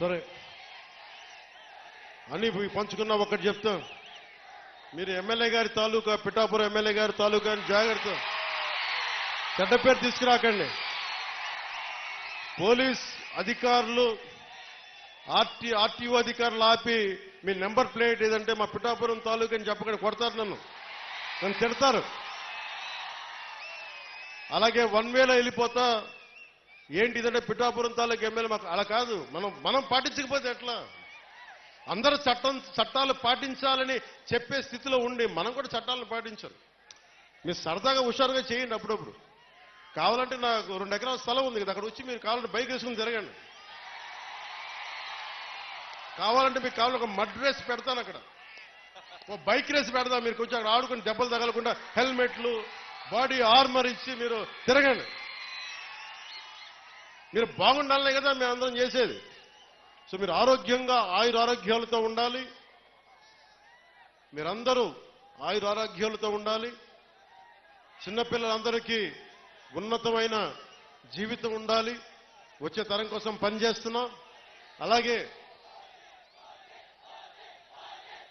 సరే అని పంచుకున్న ఒకటి చెప్తా, మీరు ఎమ్మెల్యే గారి తాలూకా, పిఠాపురం ఎమ్మెల్యే గారి తాలూకా అని జాగ్రత్త, చెడ్డ పేరు తీసుకురాకండి. పోలీస్ అధికారులు, ఆర్టీఓ అధికారులు ఆపి మీ నెంబర్ ప్లేట్ ఏదంటే మా పిఠాపురం తాలూకా అని చెప్పకండి, కొడతారు, నన్ను తిడతారు. అలాగే వన్ వేలో వెళ్ళిపోతా ఏంటి ఇదంటే పిఠాపురం తాలూకా ఎమ్మెల్యే, మాకు అలా కాదు. మనం పాటించకపోతే ఎట్లా? అందరూ చట్టాలు పాటించాలని చెప్పే స్థితిలో ఉండి మనం కూడా చట్టాలను పాటించాలి. మీరు సరదాగా హుషారుగా చేయండి అప్పుడప్పుడు. కావాలంటే నాకు 2 ఎకరాల స్థలం ఉంది కదా, అక్కడ వచ్చి మీరు కావాలంటే బైక్ వేసుకుని తిరగండి. కావాలంటే మీకు కావాలంటే ఒక మడ్ రేస్ పెడతాను, అక్కడ ఓ బైక్ రేస్ పెడతాం. మీరు కొంచెం అక్కడ ఆడుకుని దెబ్బలు తగలకుండా హెల్మెట్లు, బాడీ ఆర్మర్ ఇచ్చి మీరు తిరగండి. మీరు బాగుండాలనే కదా మేమందరం చేసేది. సో మీరు ఆరోగ్యంగా ఆయురారోగ్యాలతో ఉండాలి, మీరందరూ ఆయురారోగ్యాలతో ఉండాలి. చిన్నపిల్లలందరికీ ఉన్నతమైన జీవితం ఉండాలి. వచ్చే తరం కోసం పనిచేస్తున్నాం. అలాగే